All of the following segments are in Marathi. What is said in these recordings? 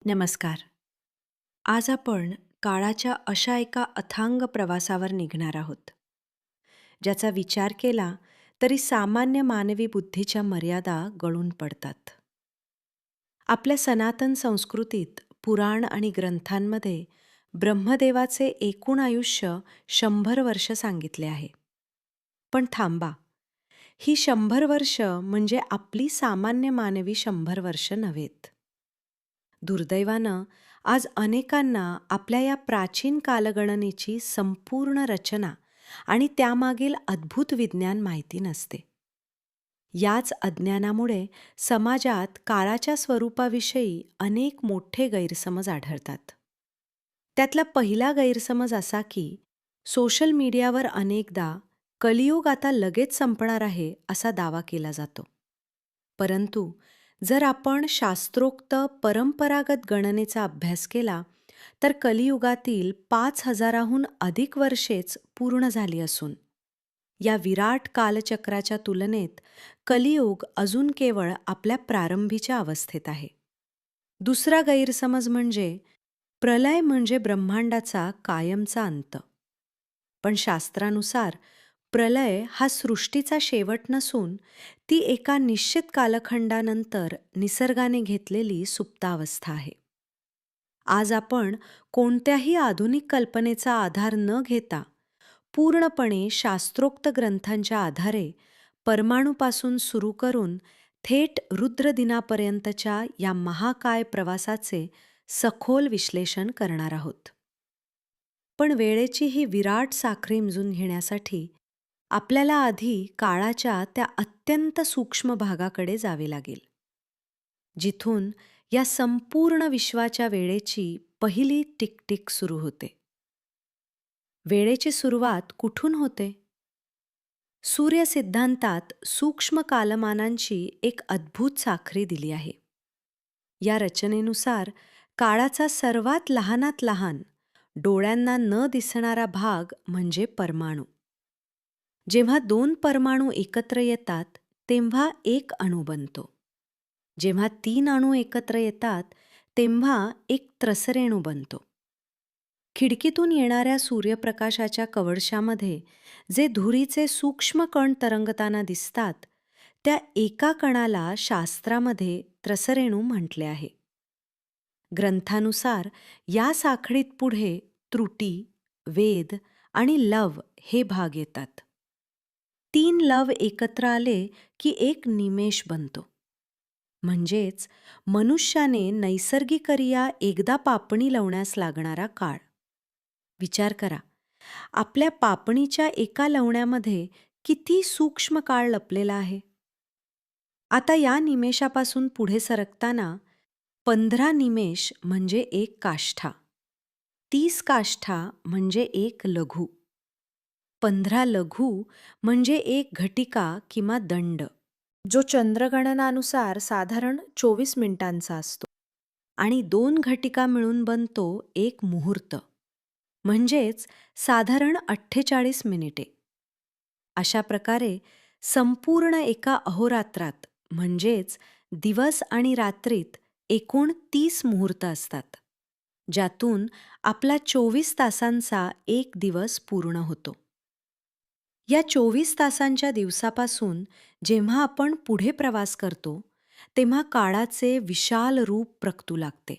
नमस्कार. आज आपण काळाच्या अशा एका अथांग प्रवासावर निघणार आहोत, ज्याचा विचार केला तरी सामान्य मानवी बुद्धीच्या मर्यादा गळून पडतात. आपल्या सनातन संस्कृतीत पुराण आणि ग्रंथांमध्ये ब्रह्मदेवाचे एकूण आयुष्य 100 वर्ष सांगितले आहे. पण थांबा, ही 100 वर्ष म्हणजे आपली सामान्य मानवी 100 वर्ष नव्हेत. दुर्दैवानं आज अनेकांना आपल्या या प्राचीन कालगणनेची संपूर्ण रचना आणि त्यामागील अद्भुत विज्ञान माहिती नसते. याच अज्ञानामुळे समाजात काळाच्या स्वरूपाविषयी अनेक मोठे गैरसमज आढळतात. त्यातला पहिला गैरसमज असा की सोशल मीडियावर अनेकदा कलियुग आता लगेच संपणार आहे असा दावा केला जातो. परंतु जर आपण शास्त्रोक्त परंपरागत गणनेचा अभ्यास केला तर कलियुगातील 5,000हून अधिक वर्षेच पूर्ण झाली असून या विराट कालचक्राच्या तुलनेत कलियुग अजून केवळ आपल्या प्रारंभीच्या अवस्थेत आहे. दुसरा गैरसमज म्हणजे प्रलय म्हणजे ब्रह्मांडाचा कायमचा अंत. पण शास्त्रानुसार प्रलय हा सृष्टीचा शेवट नसून ती एका निश्चित कालखंडानंतर निसर्गाने घेतलेली सुप्तावस्था आहे. आज आपण कोणत्याही आधुनिक कल्पनेचा आधार न घेता पूर्णपणे शास्त्रोक्त ग्रंथांच्या आधारे परमाणूपासून सुरू करून थेट रुद्रदिनापर्यंतच्या या महाकाय प्रवासाचे सखोल विश्लेषण करणार आहोत. पण वेळेची ही विराट साखळी समजून घेण्यासाठी आपल्याला आधी काळाच्या त्या अत्यंत सूक्ष्म भागाकडे जावे लागेल, जिथून या संपूर्ण विश्वाच्या वेळेची पहिली टिकटिक सुरू होते. वेळेची सुरुवात कुठून होते? सूर्यसिद्धांतात सूक्ष्म कालमानांची एक अद्भुत साखळी दिली आहे. या रचनेनुसार काळाचा सर्वात लहानात लहान, डोळ्यांना न दिसणारा भाग म्हणजे परमाणू. जेव्हा 2 परमाणू एकत्र येतात, तेव्हा एक अणू बनतो. जेव्हा 3 अणू एकत्र येतात, तेव्हा एक त्रसरेणू बनतो. खिडकीतून येणाऱ्या सूर्यप्रकाशाच्या कवडशामध्ये जे धुरीचे सूक्ष्म कण तरंगताना दिसतात, त्या एका कणाला शास्त्रामध्ये त्रसरेणू म्हटले आहे. ग्रंथानुसार या साखळीत पुढे त्रुटी, वेद आणि लव हे भाग येतात. 3 लव एकत्र आले की एक निमेष बनतो. म्हणजेच मनुष्याने नैसर्गिकरित्या एकदा पापणी लावण्यास लागणारा काळ. विचार करा, आपल्या पापणीच्या एका लवण्यामध्ये किती सूक्ष्म काळ लपलेला आहे. आता या निमेषापासून पुढे सरकताना 15 निमेष म्हणजे एक काष्ठा, 30 काष्ठा म्हणजे एक लघु, 15 लघु म्हणजे एक घटिका किंवा दंड, जो चंद्रगणनानुसार साधारण 24 मिनिटांचा असतो, आणि 2 घटिका मिळून बनतो एक मुहूर्त, म्हणजेच साधारण 48 मिनिटे. अशा प्रकारे संपूर्ण एका अहोरात्रात म्हणजेच दिवस आणि रात्रीत एकूण 30 मुहूर्त असतात, ज्यातून आपला 24 तासांचा एक दिवस पूर्ण होतो. या 24 तासांच्या दिवसापासून जेव्हा आपण पुढे प्रवास करतो, तेव्हा काळाचे विशाल रूप प्रकटू लागते.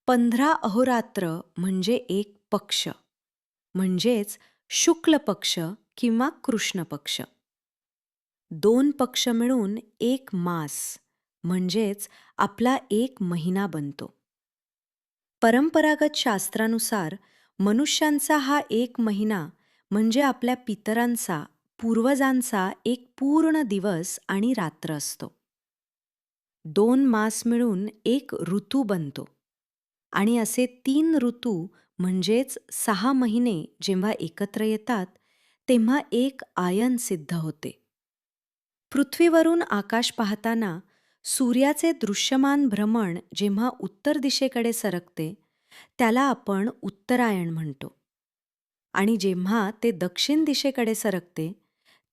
15 अहोरात्र म्हणजे एक पक्ष, म्हणजेच शुक्ल पक्ष किंवा कृष्ण पक्ष. 2 पक्ष मिळून एक मास, म्हणजेच आपला एक महिना बनतो. परंपरागत शास्त्रानुसार मनुष्यांचा हा एक महिना म्हणजे आपल्या पितरांचा, पूर्वजांचा एक पूर्ण दिवस आणि रात्र असतो. 2 मास मिळून एक ऋतू बनतो आणि असे 3 ऋतू म्हणजेच 6 महिने जेव्हा एकत्र येतात, तेव्हा एक आयन सिद्ध होते. पृथ्वीवरून आकाश पाहताना सूर्याचे दृश्यमान भ्रमण जेव्हा उत्तर दिशेकडे सरकते, त्याला आपण उत्तरायण म्हणतो, आणि जेव्हा ते दक्षिण दिशेकडे सरकते,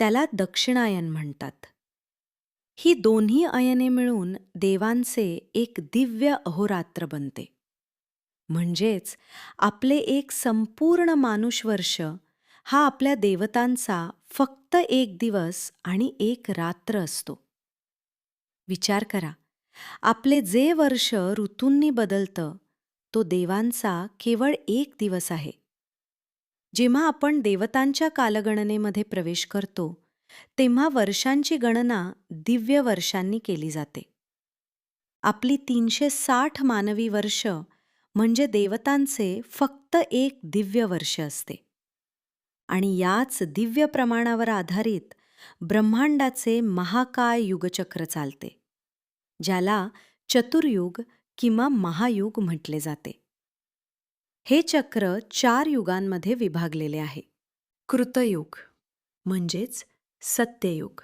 त्याला दक्षिणायन म्हणतात. ही दोन्ही अयने मिळून देवांचे एक दिव्य अहोरात्र बनते. म्हणजेच आपले एक संपूर्ण मानुषवर्ष हा आपल्या देवतांचा फक्त एक दिवस आणि एक रात्र असतो. विचार करा, आपले जे वर्ष ऋतूंनी बदलतं, तो देवांचा केवळ एक दिवस आहे. जेव्हा आपण देवतांच्या कालगणनेमध्ये प्रवेश करतो, तेव्हा वर्षांची गणना दिव्य वर्षांनी केली जाते. आपली 360 मानवी वर्ष म्हणजे देवतांचे फक्त एक दिव्य वर्ष असते. आणि याच दिव्य प्रमाणावर आधारित ब्रह्मांडाचे महाकाय युगचक्र चालते, ज्याला चतुर्युग किंवा महायुग म्हटले जाते. हे चक्र 4 युगांमध्ये विभागलेले आहे. कृतयुग म्हणजेच सत्ययुग.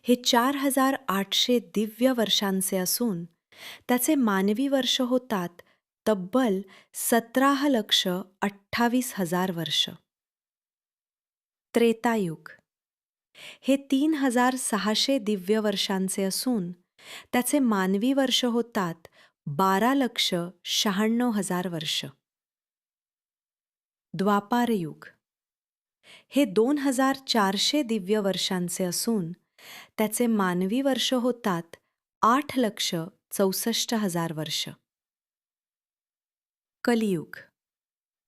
हे 4800 दिव्य वर्षांचे असून त्याचे मानवी वर्ष होतात तब्बल 17,28,000 वर्ष. त्रेतायुग हे 3,600 दिव्य वर्षांचे असून त्याचे मानवी वर्ष होतात 12,96,000 वर्ष. द्वापारयुग हे 2,400 दिव्य वर्षांचे असून त्याचे मानवी वर्ष होतात 8,64,000 वर्ष. कलियुग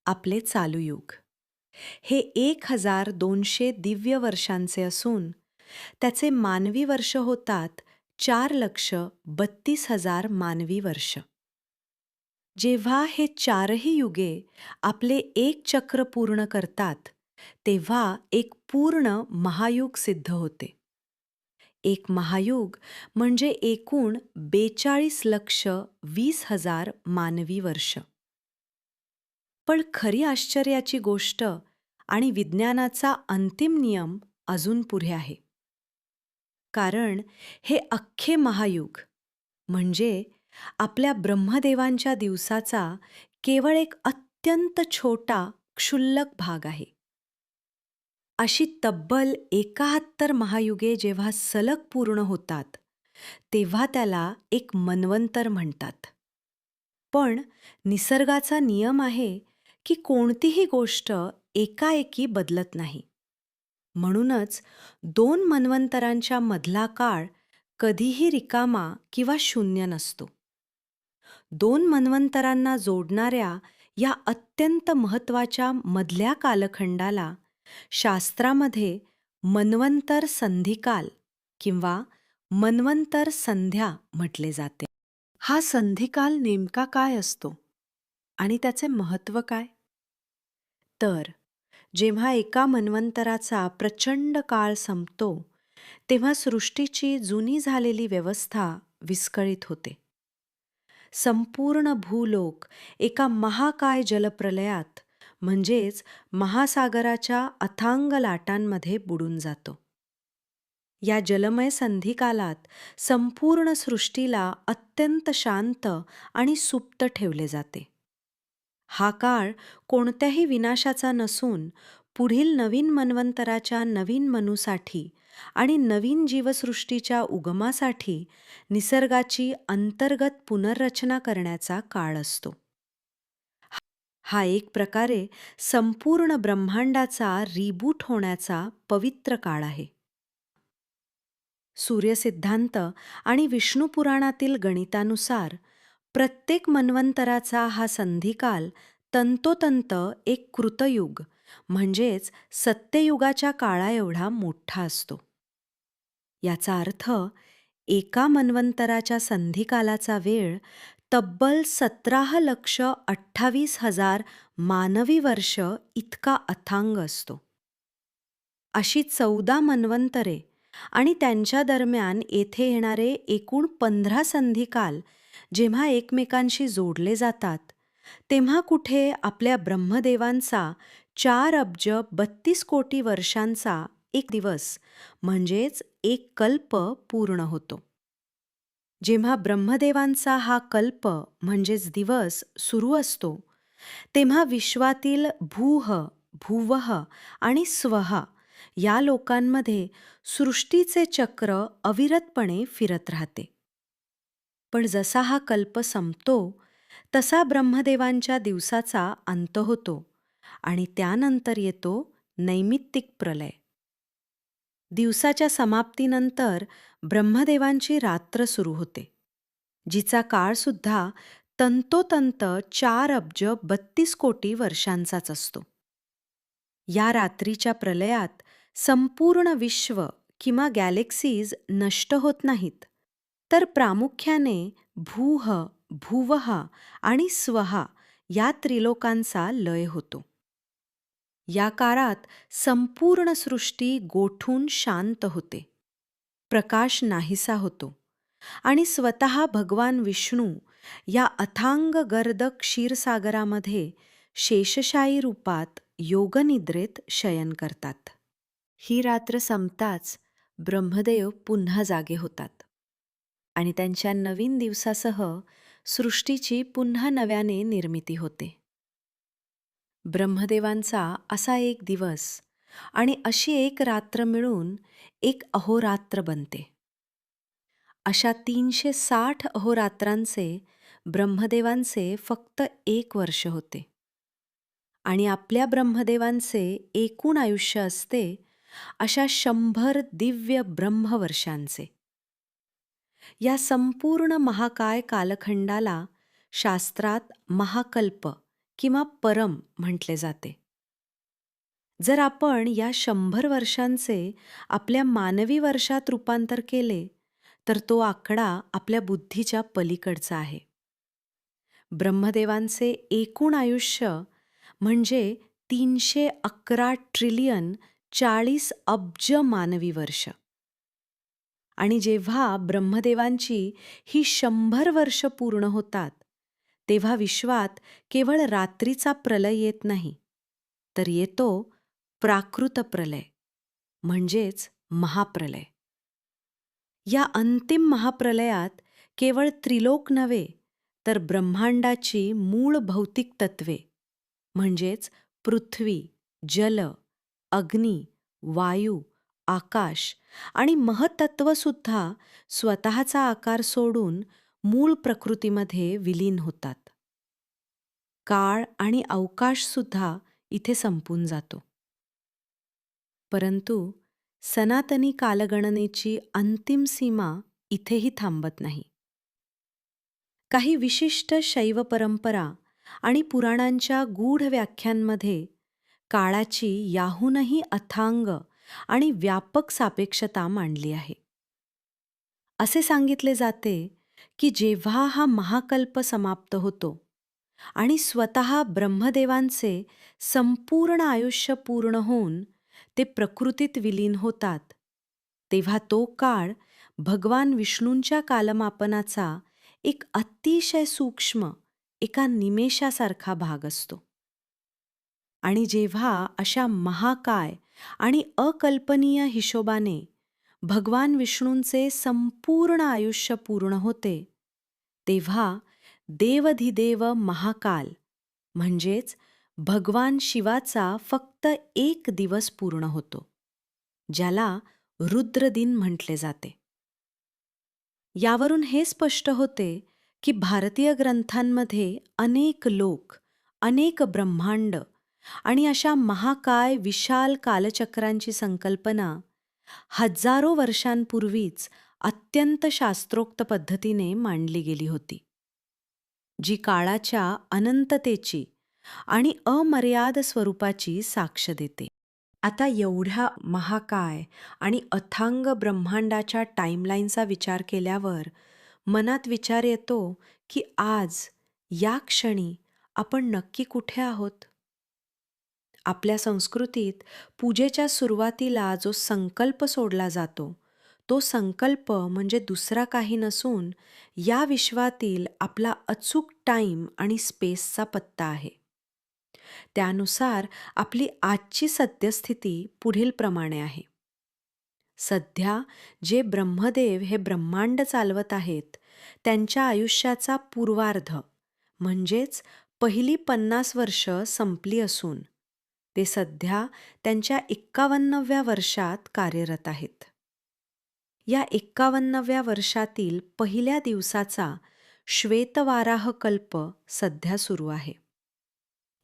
आपले चालू युग हे 1,200 दिव्य वर्षांचे असून त्याचे मानवी वर्ष होतात 4,32,000 मानवी वर्ष. जेव्हा हे चारही युगे आपले एक चक्र पूर्ण करतात, तेव्हा एक पूर्ण महायुग सिद्ध होते. एक महायुग म्हणजे एकूण 42,20,000 मानवी वर्ष. पण खरी आश्चर्याची गोष्ट आणि विज्ञानाचा अंतिम नियम अजून पुढे आहे. कारण हे अख्खे महायुग म्हणजे आपल्या ब्रह्मदेवांच्या दिवसाचा केवळ एक अत्यंत छोटा क्षुल्लक भाग आहे. अशी तब्बल 71 महायुगे जेव्हा सलग पूर्ण होतात, तेव्हा त्याला एक मन्वंतर म्हणतात. पण निसर्गाचा नियम आहे की कोणतीही गोष्ट एकाएकी बदलत नाही. म्हणूनच 2 मन्वंतरांच्या मधला काळ कधीही रिकामा किंवा शून्य नसतो. 2 मन्वंतरांना जोडणाऱ्या या अत्यंत महत्त्वाच्या मधल्या कालखंडाला शास्त्रामध्ये मन्वंतर संधिकाल किंवा मन्वंतर संध्या म्हटले जाते. हा संधिकाल नेमका काय असतो आणि त्याचे महत्त्व काय? तर जेव्हा एका मन्वंतराचा प्रचंड काळ संपतो, तेव्हा सृष्टीची जुनी झालेली व्यवस्था विस्कळीत होते. संपूर्ण भूलोक एका महाकाय जलप्रलयात म्हणजेच महासागराच्या अथांग लाटांमध्ये बुडून जातो. या जलमय संधिकालात संपूर्ण सृष्टीला अत्यंत शांत आणि सुप्त ठेवले जाते. हा काळ कोणत्याही विनाशाचा नसून पुढील नवीन मन्वंतराच्या नवीन मनूसाठी आणि नवीन जीवसृष्टीच्या उगमासाठी निसर्गाची अंतर्गत पुनर्रचना करण्याचा काळ असतो. हा एक प्रकारे संपूर्ण ब्रह्मांडाचा रिबूट होण्याचा पवित्र काळ आहे. सूर्यसिद्धांत आणि विष्णू पुराणातील गणितानुसार प्रत्येक मन्वंतराचा हा संधिकाल तंतोतंत एक कृतयुग म्हणजेच सत्ययुगाच्या काळाएवढा मोठा असतो. याचा अर्थ एका मन्वंतराच्या संधिकालाचा वेळ तब्बल 17,28,000 मानवी वर्ष इतका अथांग असतो. अशी 14 मन्वंतरे आणि त्यांच्या दरम्यान येथे येणारे एकूण 15 संधिकाल जेव्हा एकमेकांशी जोडले जातात, तेव्हा कुठे आपल्या ब्रह्मदेवांचा 4,32,00,00,000 वर्षांचा एक दिवस म्हणजेच एक कल्प पूर्ण होतो. जेव्हा ब्रह्मदेवांचा हा कल्प म्हणजेच दिवस सुरू असतो, तेव्हा विश्वातील भूः, भुवः आणि स्वः या लोकांमध्ये सृष्टीचे चक्र अविरतपणे फिरत राहते. पण जसा हा कल्प संपतो, तसा ब्रह्मदेवांच्या दिवसाचा अंत होतो आणि त्यानंतर येतो नैमित्तिक प्रलय. दिवसाच्या समाप्तीनंतर ब्रह्मदेवांची रात्र सुरू होते, जिचा काळसुद्धा तंतोतंत 4 अब्ज 32 कोटी वर्षांचाच असतो. या रात्रीच्या प्रलयात संपूर्ण विश्व किंवा गॅलेक्सीज नष्ट होत नाहीत, तर प्रामुख्याने भूः, भुवः आणि स्वः या त्रिलोकांचा लय होतो. या काळात संपूर्ण सृष्टी गोठून शांत होते. प्रकाश नाहीसा होतो आणि स्वतः भगवान विष्णू या अथांग गर्द क्षीरसागरामध्ये शेषशायी रूपात योगनिद्रेत शयन करतात. ही रात्र संपताच ब्रह्मदेव पुन्हा जागे होतात आणि त्यांच्या नवीन दिवसासह सृष्टीची पुन्हा नव्याने निर्मिती होते. ब्रह्मदेवांचा असा एक दिवस आणि अशी एक रात्र मिळून एक अहोरात्र बनते. अशा 360 अहोरात्रांचे ब्रह्मदेवांचे फक्त 1 वर्ष होते आणि आपल्या ब्रह्मदेवांचे एकूण आयुष्य असते अशा 100 दिव्य ब्रह्मवर्षांचे. या संपूर्ण महाकाय कालखंडाला शास्त्रात महाकल्प किंवा परम म्हटले जाते. जर आपण या 100 वर्षांचे आपल्या मानवी वर्षात रूपांतर केले, तर तो आकडा आपल्या बुद्धीच्या पलीकडचा आहे. ब्रह्मदेवांचे एकूण आयुष्य म्हणजे 311 ट्रिलियन 40 अब्ज मानवी वर्ष. आणि जेव्हा ब्रह्मदेवांची ही 100 वर्ष पूर्ण होतात, तेव्हा विश्वात केवळ रात्रीचा प्रलय येत नाही, तर येतो प्राकृत प्रलय म्हणजेच महाप्रलय. या अंतिम महाप्रलयात केवळ त्रिलोक नव्हे, तर ब्रह्मांडाची मूळ भौतिक तत्वे म्हणजेच पृथ्वी, जल, अग्नी, वायू, आकाश आणि महत्त्वसुद्धा स्वतःचा आकार सोडून मूळ प्रकृतीमध्ये विलीन होतात. काळ आणि अवकाशसुद्धा इथे संपून जातो. परंतु सनातनी कालगणनेची अंतिम सीमा इथेही थांबत नाही. काही विशिष्ट शैव परंपरा आणि पुराणांच्या गूढ व्याख्यांमध्ये काळाची याहूनही अथांग आणि व्यापक सापेक्षता मांडली आहे. असे सांगितले जाते की जेव्हा हा महाकल्प समाप्त होतो आणि स्वतः ब्रह्मदेवांचे संपूर्ण आयुष्य पूर्ण होऊन ते प्रकृतीत विलीन होतात, तेव्हा तो काळ भगवान विष्णूंच्या कालमापनाचा एक अतिशय सूक्ष्म एका निमेषासारखा भाग असतो. आणि जेव्हा अशा महाकाय आणि अकल्पनीय हिशोबाने भगवान विष्णूंचे संपूर्ण आयुष्य पूर्ण होते, तेव्हा देवधिदेव महाकाल म्हणजेच भगवान शिवाचा फक्त 1 दिवस पूर्ण होतो, ज्याला रुद्रदिन म्हटले जाते. यावरून हे स्पष्ट होते की भारतीय ग्रंथांमध्ये अनेक लोक, अनेक ब्रह्मांड आणि अशा महाकाय विशाल कालचक्रांची संकल्पना हजारो वर्षांपूर्वीच अत्यंत शास्त्रोक्त पद्धतीने मांडली गेली होती, जी काळाच्या अनंततेची आणि अमर्याद स्वरूपाची साक्ष देते. आता एवढ्या महाकाय आणि अथांग ब्रह्मांडाच्या टाईमलाईनचा विचार केल्यावर मनात विचार येतो की आज या क्षणी आपण नक्की कुठे आहोत? आपल्या संस्कृतीत पूजेच्या सुरुवातीला जो संकल्प सोडला जातो, तो संकल्प म्हणजे दुसरा काही नसून या विश्वातील आपला अचूक टाईम आणि स्पेसचा पत्ता आहे. त्यानुसार आपली आजची सद्यस्थिती पुढीलप्रमाणे आहे. सध्या जे ब्रह्मदेव हे ब्रह्मांड चालवत आहेत, त्यांच्या आयुष्याचा पूर्वार्ध म्हणजेच पहिली 50 वर्ष संपली असून ते सध्या त्यांच्या 51व्या वर्षात कार्यरत आहेत. या 51व्या वर्षातील पहिल्या दिवसाचा श्वेतवाराह कल्प सध्या सुरू आहे.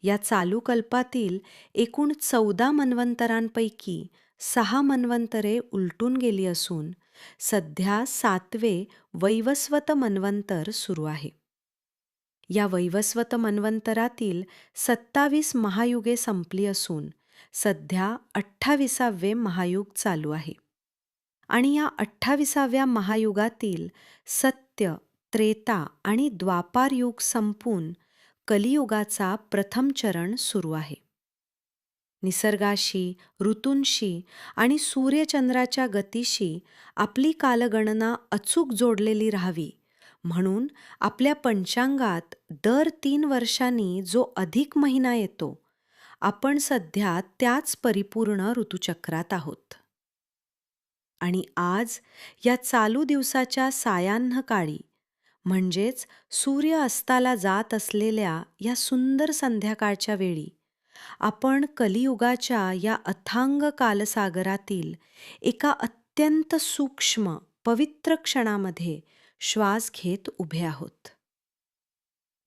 या चालू कल्पातील एकूण 14 मन्वंतरांपैकी 6 मन्वंतरे उलटून गेली असून सध्या 7वे वैवस्वत मन्वंतर सुरू आहे. या वैवस्वत मन्वंतरातील 27 महायुगे संपली असून सध्या 28वे महायुग चालू आहे. आणि या 28व्या महायुगातील सत्य, त्रेता आणि द्वापार युग संपून कलियुगाचा प्रथम चरण सुरू आहे. निसर्गाशी, ऋतूंशी आणि सूर्यचंद्राच्या गतीशी आपली कालगणना अचूक जोडलेली राहावी म्हणून आपल्या पंचांगात दर 3 वर्षांनी जो अधिक महिना येतो, आपण सध्या त्याच परिपूर्ण ऋतुचक्रात आहोत. आणि आज या चालू दिवसाच्या सायाह्न काळी म्हणजेच सूर्य अस्ताला जात असलेल्या या सुंदर संध्याकाळच्या वेळी आपण कलियुगाच्या या अथांग कालसागरातील एका अत्यंत सूक्ष्म पवित्र क्षणामध्ये श्वास घेत उभे आहोत.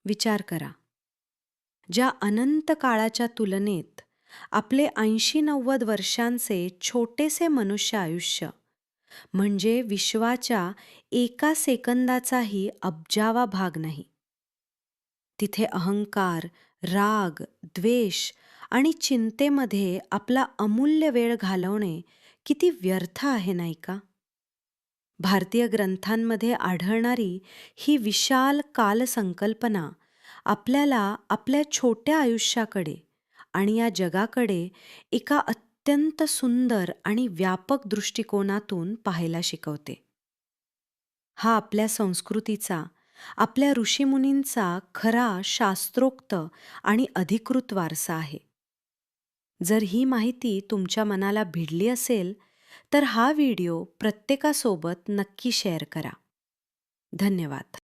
विचार करा, ज्या अनंत काळाच्या तुलनेत आपले 80-90 वर्षांचे छोटेसे मनुष्य आयुष्य म्हणजे विश्वाच्या एका सेकंदाचाही अब्जावा भाग नाही. तिथे अहंकार, राग, द्वेष आणि चिंतेमध्ये आपला अमूल्य वेळ घालवणे किती व्यर्थ आहे नाही का? भारतीय ग्रंथांमध्ये आढळणारी ही विशाल कालसंकल्पना आपल्याला आपल्या छोट्या आयुष्याकडे आणि या जगाकडे एका अत्यंत सुंदर आणि व्यापक दृष्टिकोनातून पाहायला शिकवते. हा आपल्या संस्कृतीचा, आपल्या ऋषीमुनींचा खरा शास्त्रोक्त आणि अधिकृत वारसा आहे. जर ही माहिती तुमच्या मनाला भिडली असेल, तर हा व्हिडिओ प्रत्येकासोबत नक्की शेअर करा. धन्यवाद.